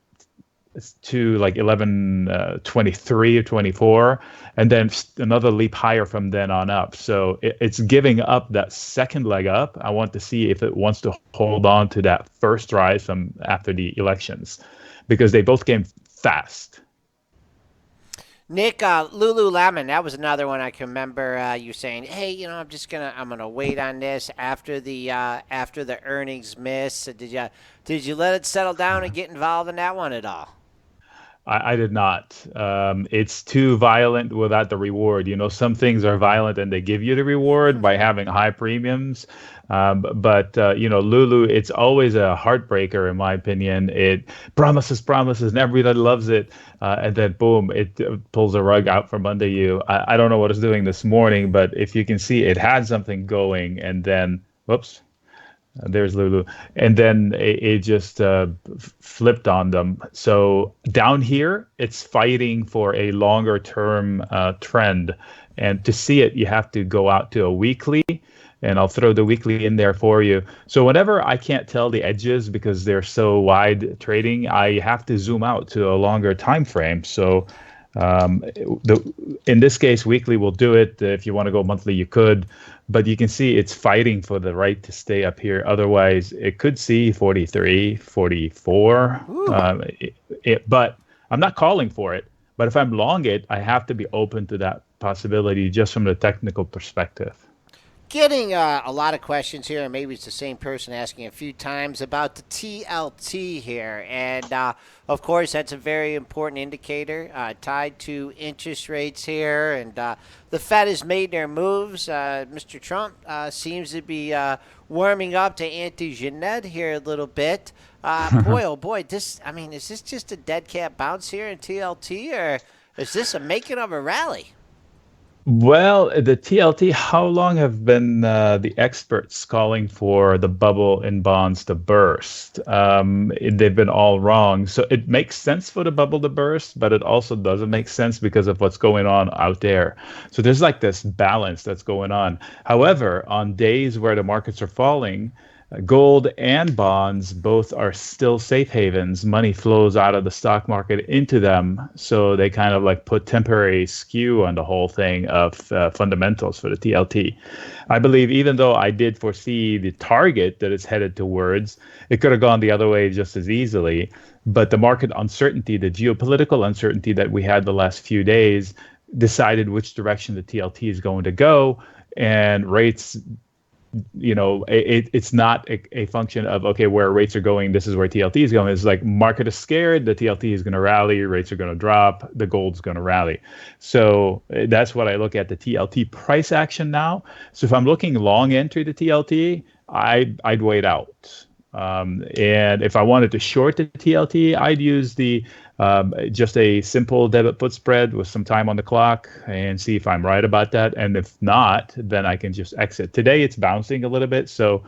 to like 11.23 or 24, and then another leap higher from then on up. So it's giving up that second leg up. I want to see if it wants to hold on to that first rise from after the elections, because they both came fast. Nick, Lululemon, that was another one I can remember you saying, "Hey, I'm gonna wait on this after the earnings miss." Did you let it settle down and get involved in that one at all? I did not. It's too violent without the reward. Some things are violent and they give you the reward by having high premiums. But Lulu, it's always a heartbreaker, in my opinion. It promises, and everybody loves it. And then, boom, it pulls the rug out from under you. I don't know what it's doing this morning, but if you can see, it had something going, and then, whoops. There's Lulu. And then it just flipped on them. So down here, it's fighting for a longer term trend. And to see it, you have to go out to a weekly. And I'll throw the weekly in there for you. So whenever I can't tell the edges because they're so wide trading, I have to zoom out to a longer time frame. So in this case, weekly will do it. If you want to go monthly, you could. But you can see it's fighting for the right to stay up here. Otherwise, it could see 43, 44. But I'm not calling for it. But if I'm long it, I have to be open to that possibility just from the technical perspective. Getting a lot of questions here, and maybe it's the same person asking a few times about the TLT here. And, of course, that's a very important indicator tied to interest rates here. And the Fed has made their moves. Mr. Trump seems to be warming up to anti-Jeanette here a little bit. Boy, oh boy, is this just a dead cat bounce here in TLT, or is this a making of a rally? Well, the TLT, how long have been the experts calling for the bubble in bonds to burst? They've been all wrong. So it makes sense for the bubble to burst, but it also doesn't make sense because of what's going on out there. So there's like this balance that's going on. However, on days where the markets are falling, gold and bonds both are still safe havens. Money flows out of the stock market into them. So they kind of like put temporary skew on the whole thing of fundamentals for the TLT. I believe even though I did foresee the target that it's headed towards, it could have gone the other way just as easily. But the market uncertainty, the geopolitical uncertainty that we had the last few days decided which direction the TLT is going to go, and rates, it's not a function of, okay, where rates are going, this is where TLT is going. It's like market is scared, the TLT is going to rally, rates are going to drop, the gold's going to rally. So that's what I look at, the TLT price action now. So if I'm looking long into the TLT, I'd wait out. And if I wanted to short the TLT, I'd use the just a simple debit put spread with some time on the clock and see if I'm right about that. And if not, then I can just exit. Today it's bouncing a little bit. So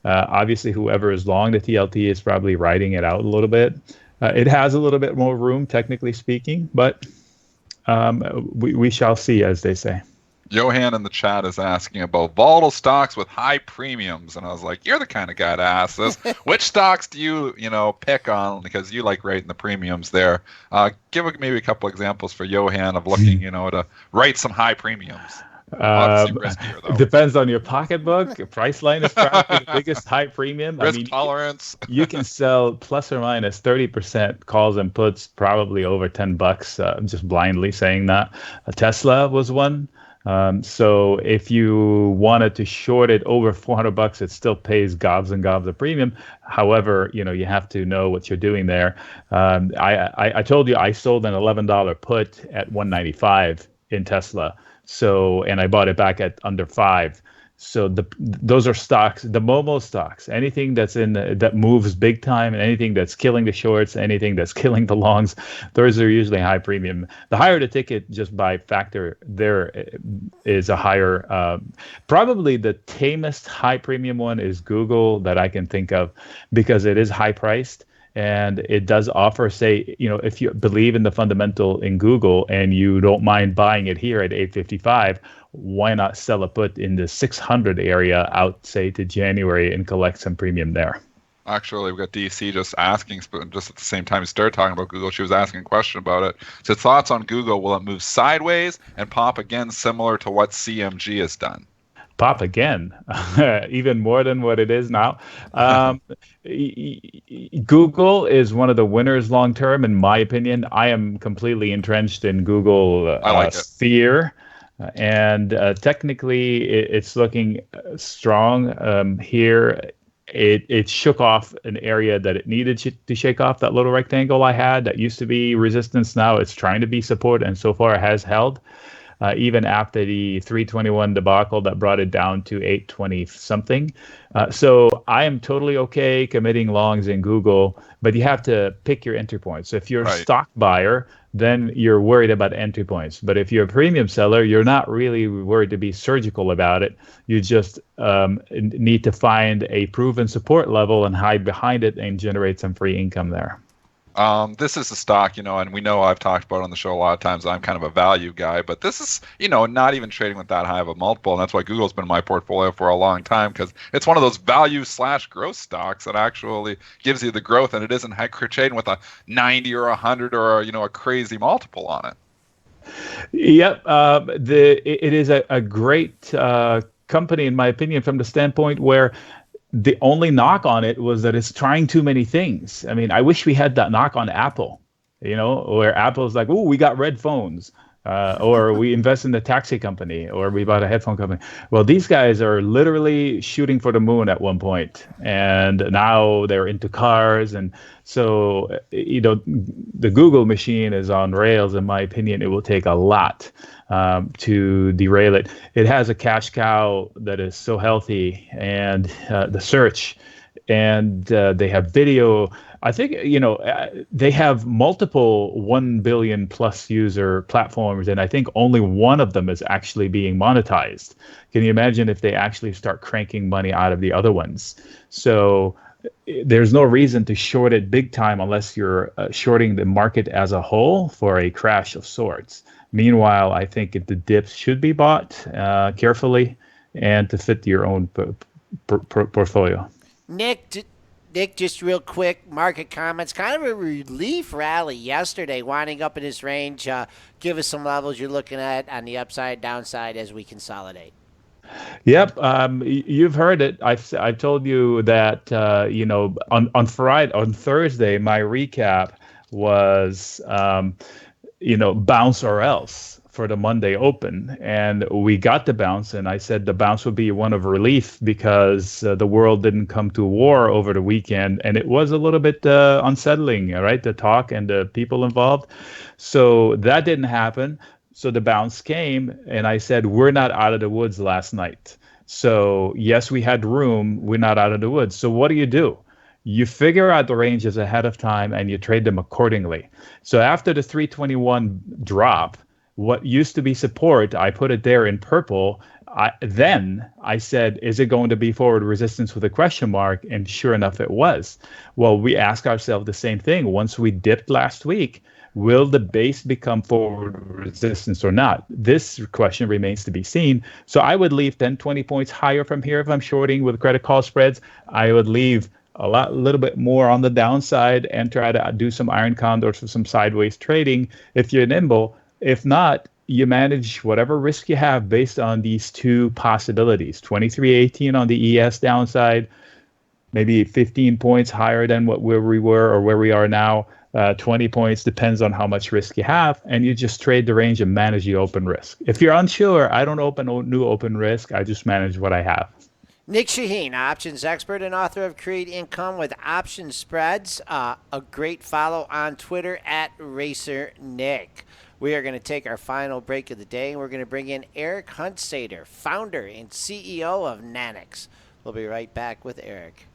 obviously whoever is long the TLT is probably riding it out a little bit. It has a little bit more room, technically speaking, but we shall see, as they say. Johan in the chat is asking about volatile stocks with high premiums, and I was like, "You're the kind of guy to ask this. Which stocks do you, pick on because you like rating the premiums there?" Give maybe a couple examples for Johan of looking, to write some high premiums. Obviously riskier, though. Depends on your pocketbook. Priceline is probably the biggest high premium. Risk tolerance. You can sell plus or minus 30% calls and puts, probably over $10. I'm just blindly saying that. Tesla was one. So if you wanted to short it over $400, it still pays gobs and gobs of premium. However, you have to know what you're doing there. I told you I sold an $11 put at $195 in Tesla. So, and I bought it back at under $5. So those are stocks, the Momo stocks, anything that's that moves big time, and anything that's killing the shorts, anything that's killing the longs, those are usually high premium. The higher the ticket, just by factor, there is a higher. Probably the tamest high premium one is Google that I can think of, because it is high priced. And it does offer, say, if you believe in the fundamental in Google and you don't mind buying it here at 855, why not sell a put in the 600 area out, say, to January and collect some premium there? Actually, we've got DC just asking, just at the same time we started talking about Google, she was asking a question about it. So thoughts on Google, will it move sideways and pop again similar to what CMG has done? Pop again, even more than what it is now. Google is one of the winners long term, in my opinion. I am completely entrenched in Google sphere, and technically it's looking strong here. It shook off an area that it needed to shake off. That little rectangle I had that used to be resistance, now it's trying to be support, and so far it has held. Even after the 321 debacle that brought it down to 820 something. So I am totally okay committing longs in Google, but you have to pick your entry points. So if you're a stock buyer, then you're worried about entry points. But if you're a premium seller, you're not really worried to be surgical about it. You just need to find a proven support level and hide behind it and generate some free income there. This is a stock, and we know I've talked about it on the show a lot of times. I'm kind of a value guy, but this is, not even trading with that high of a multiple. And that's why Google's been in my portfolio for a long time, because it's one of those value/growth stocks that actually gives you the growth, and it isn't trading with a 90 or 100 or, a crazy multiple on it. Yep. It is a great company, in my opinion, from the standpoint where the only knock on it was that it's trying too many things. I mean, I wish we had that knock on Apple, where Apple's like, oh, we got red phones, or we invest in the taxi company, or we bought a headphone company. Well, these guys are literally shooting for the moon at one point, and now they're into cars. And so, the Google machine is on rails. In my opinion, it will take a lot to derail it. It has a cash cow that is so healthy, and the search, and they have video. I think, they have multiple 1 billion plus user platforms, and I think only one of them is actually being monetized. Can you imagine if they actually start cranking money out of the other ones? So there's no reason to short it big time unless you're shorting the market as a whole for a crash of sorts. Meanwhile, I think the dips should be bought carefully and to fit your own portfolio. Nick, just real quick, market comments. Kind of a relief rally yesterday, winding up in this range. Give us some levels you're looking at on the upside, downside as we consolidate. Yep, you've heard it. I've told you that on Thursday, my recap was bounce or else for the Monday open, and we got the bounce, and I said the bounce would be one of relief because the world didn't come to war over the weekend, and it was a little bit unsettling, right, the talk and the people involved. So that didn't happen. So the bounce came, and I said we're not out of the woods last night. So yes, we had room, we're not out of the woods. So what do? You figure out the ranges ahead of time and you trade them accordingly. So after the 321 drop, what used to be support, I put it there in purple. Then I said, is it going to be forward resistance with a question mark? And sure enough, it was. Well, we ask ourselves the same thing. Once we dipped last week, will the base become forward resistance or not? This question remains to be seen. So I would leave 10, 20 points higher from here if I'm shorting with credit call spreads. I would leave a little bit more on the downside and try to do some iron condors or some sideways trading if you're nimble. If not, you manage whatever risk you have based on these two possibilities. 23.18 on the ES downside, maybe 15 points higher than where we were or where we are now. 20 points depends on how much risk you have, and you just trade the range and manage the open risk. If you're unsure, I don't open new open risk. I just manage what I have. Nick Shaheen, options expert and author of Create Income with Option Spreads. A great follow on Twitter at Racer Nick. We are going to take our final break of the day, and we're going to bring in Eric Hunsader, founder and CEO of Nanix. We'll be right back with Eric.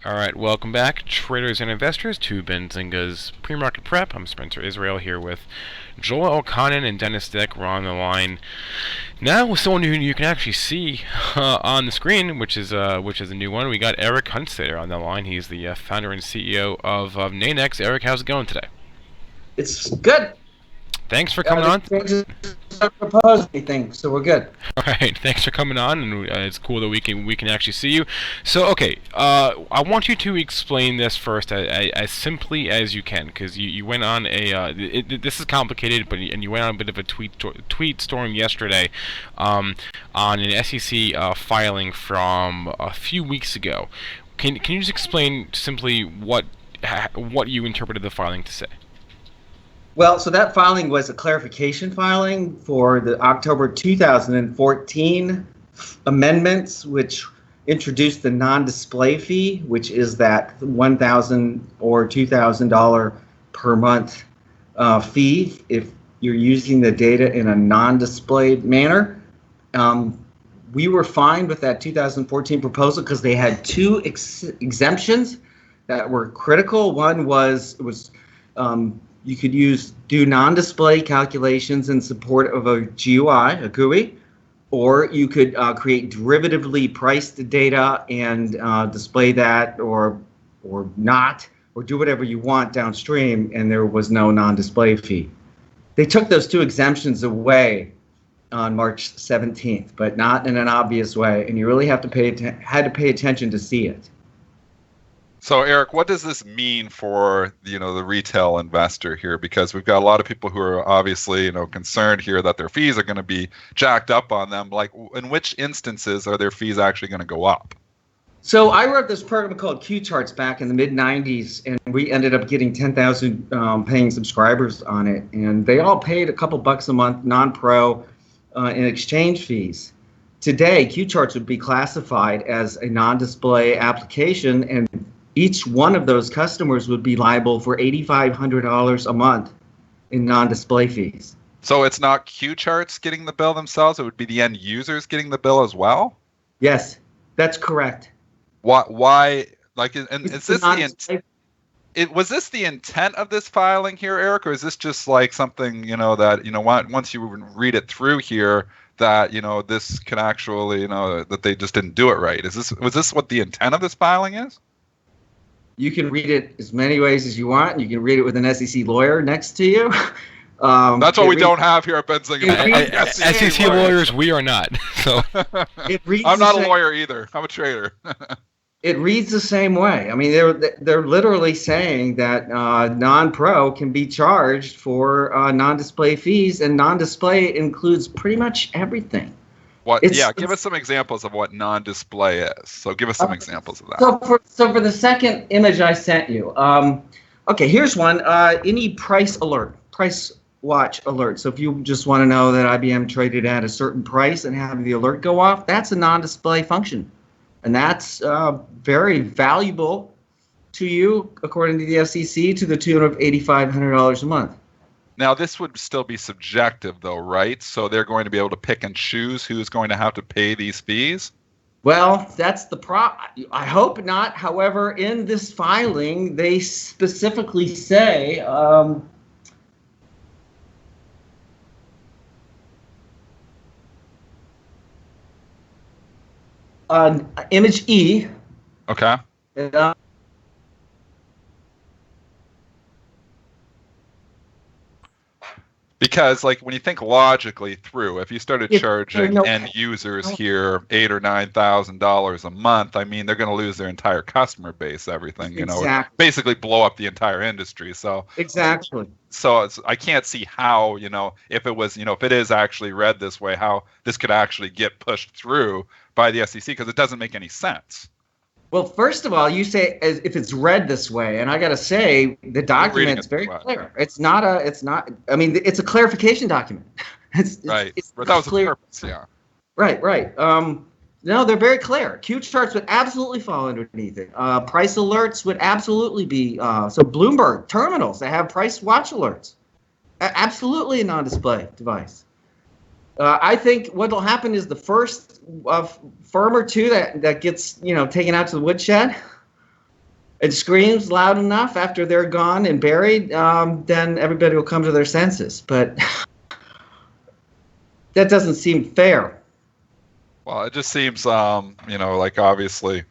All right, welcome back, traders and investors, to Benzinga's pre-market prep. I'm Spencer Israel here with Joel Elconin and Dennis Dick. We're on the line now with someone who you can actually see on the screen, which is a new one. We got Eric Hunsader on the line. He's the founder and CEO of Nanex. Eric, how's it going today? It's good. Thanks for coming on. Propose anything, so we're good. All right, thanks for coming on, and it's cool that we can actually see you. So, okay, I want you to explain this first as simply as you can, because you went on this is complicated, and you went on a bit of a tweet storm yesterday, on an SEC filing from a few weeks ago. Can you just explain simply what you interpreted the filing to say? Well, so that filing was a clarification filing for the October 2014 amendments, which introduced the non-display fee, which is that $1,000 or $2,000 per month fee if you're using the data in a non-display manner. We were fine with that 2014 proposal because they had two exemptions that were critical. One was you could do non-display calculations in support of a GUI, or you could create derivatively priced data and display that or not, or do whatever you want downstream, and there was no non-display fee. They took those two exemptions away on March 17th, but not in an obvious way, and you really had to pay attention to see it. So, Eric, what does this mean for the retail investor here? Because we've got a lot of people who are obviously concerned here that their fees are going to be jacked up on them. Like, in which instances are their fees actually going to go up? So I wrote this program called Q Charts back in the mid-'90s, and we ended up getting 10,000 paying subscribers on it, and they all paid a couple bucks a month non-pro in exchange fees. Today, Q Charts would be classified as a non-display application, and each one of those customers would be liable for $8,500 a month in non-display fees. So it's not Q Charts getting the bill themselves; it would be the end users getting the bill as well. Yes, that's correct. Why? Like, and is this was this the intent of this filing here, Eric, or is this just like something that once you read it through here that this can actually that they just didn't do it right? Was this what the intent of this filing is? You can read it as many ways as you want. You can read it with an SEC lawyer next to you. That's what we don't have here at Benzinger. SEC lawyers, we are not. So I'm not a lawyer either. I'm a trader. It reads the same way. I mean, they're literally saying that non-pro can be charged for non-display fees, and non-display includes pretty much everything. Give us some examples of what non-display is. So give us some examples of that. So for the second image I sent you, okay, here's one. Any price watch alert. So if you just want to know that IBM traded at a certain price and have the alert go off, that's a non-display function. And that's very valuable to you, according to the SEC, to the tune of $8,500 a month. Now, this would still be subjective, though, right? So they're going to be able to pick and choose who's going to have to pay these fees? Well, that's the I hope not. However, in this filing, they specifically say image E. Okay. Because, like, when you think logically through, if you started charging end users here $8,000 or $9,000 a month, I mean, they're going to lose their entire customer base, everything, basically blow up the entire industry. So exactly. So I can't see how, if it was, if it is actually read this way, how this could actually get pushed through by the SEC, because it doesn't make any sense. Well, first of all, you say if it's read this way, and I got to say the document's very clear. It's not. I mean, it's a clarification document. Right. But that was clear. The purpose, yeah. Right. No, they're very clear. Q charts would absolutely fall underneath it. Price alerts would absolutely be. So Bloomberg terminals that have price watch alerts, absolutely a non-display device. I think what will happen is the first firm or two that gets taken out to the woodshed and screams loud enough after they're gone and buried, then everybody will come to their senses. But that doesn't seem fair. Well, it just seems, like obviously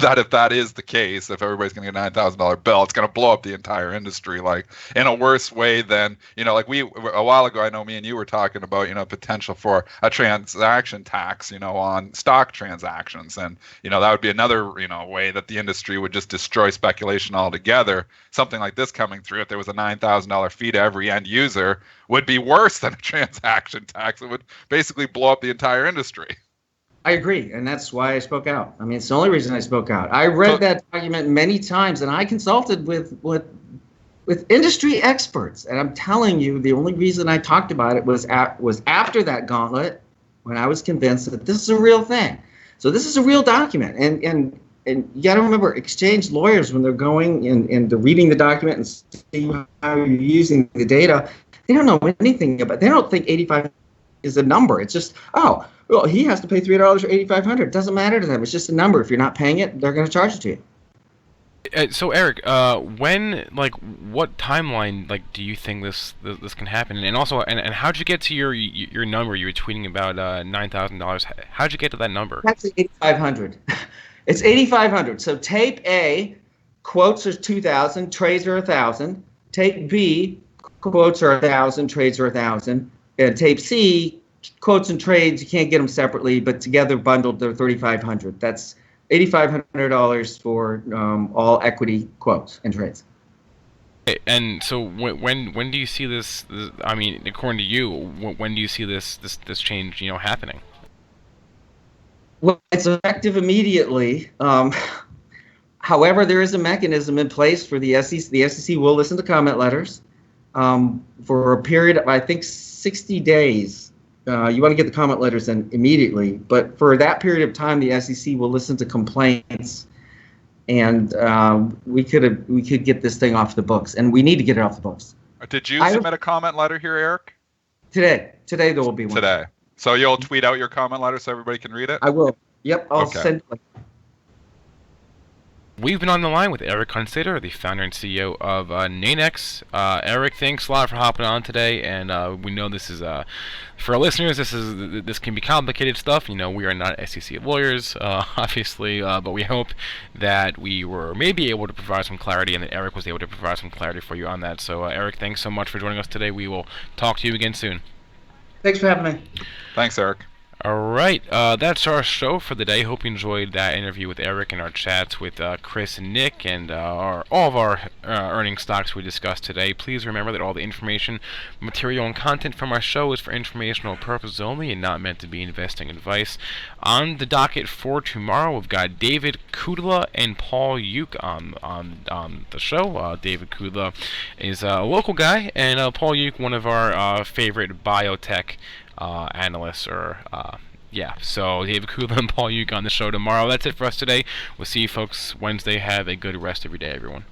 that if that is the case, if everybody's going to get a $9,000 bill, it's going to blow up the entire industry, like in a worse way than, like a while ago, I know me and you were talking about, potential for a transaction tax, on stock transactions. And, that would be another, way that the industry would just destroy speculation altogether. Something like this coming through, if there was a $9,000 fee to every end user, would be worse than a transaction tax. It would basically blow up the entire industry. I agree, and that's why I spoke out. I mean, it's the only reason I spoke out. I read that document many times, and I consulted with industry experts. And I'm telling you, the only reason I talked about it was after that gauntlet, when I was convinced that this is a real thing. So this is a real document, and you got to remember, exchange lawyers, when they're going and they're reading the document and seeing how you're using the data, they don't know anything about. They don't think 85 is a number. It's just, oh, well, he has to pay $3 or $8,500. It doesn't matter to them. It's just a number. If you're not paying it, they're going to charge it to you. So Eric, what timeline, do you think this can happen? And also, and how'd you get to your number? You were tweeting about $9,000. How'd you get to that number? That's $8,500. It's $8,500. So tape A, quotes are 2,000, trades are 1,000. Tape B, quotes are 1,000, trades are 1,000. And tape C, quotes and trades, you can't get them separately, but together bundled, they're $3,500. That's $8,500 for all equity quotes and trades. And so when do you see this? I mean, according to you, when do you see this change, happening? Well, it's effective immediately. However, there is a mechanism in place for the SEC. The SEC will listen to comment letters for a period of, I think, 60 days. You want to get the comment letters in immediately, but for that period of time, the SEC will listen to complaints, and we could get this thing off the books, and we need to get it off the books. Did you submit a comment letter here, Eric? Today there will be one. Today. So you'll tweet out your comment letter so everybody can read it? I will. Yep, I'll send it. We've been on the line with Eric Hunsader, the founder and CEO of Nanex. Eric, thanks a lot for hopping on today, and we know this is, for our listeners, this can be complicated stuff. We are not SEC lawyers, obviously, but we hope that we were maybe able to provide some clarity, and that Eric was able to provide some clarity for you on that. So, Eric, thanks so much for joining us today. We will talk to you again soon. Thanks for having me. Thanks, Eric. All right, that's our show for the day. Hope you enjoyed that interview with Eric and our chats with Chris and Nick and all of our earning stocks we discussed today. Please remember that all the information, material, and content from our show is for informational purposes only and not meant to be investing advice. On the docket for tomorrow, we've got David Kudla and Paul Uke on the show. David Kudla is a local guy, and Paul Uke, one of our favorite biotech analysts, so David Kudla and Paul Uke on the show tomorrow. That's it for us today. We'll see you folks Wednesday. Have a good rest of your day, everyone.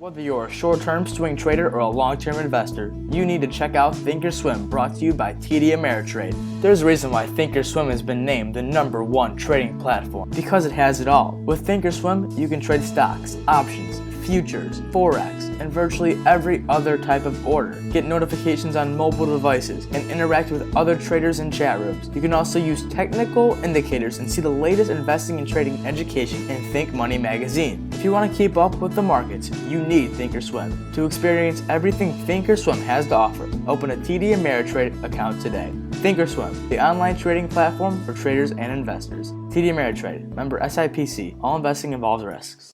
Whether you're a short-term swing trader or a long-term investor, you need to check out Thinkorswim, brought to you by TD Ameritrade. There's a reason why Thinkorswim has been named the #1 trading platform, because it has it all. With Thinkorswim, you can trade stocks, options, futures, forex, and virtually every other type of order. Get notifications on mobile devices and interact with other traders in chat rooms. You can also use technical indicators and see the latest investing and trading education in Think Money magazine. If you want to keep up with the markets, you need Thinkorswim. To experience everything Thinkorswim has to offer, open a TD Ameritrade account today. Thinkorswim, the online trading platform for traders and investors. TD Ameritrade, member SIPC. All investing involves risks.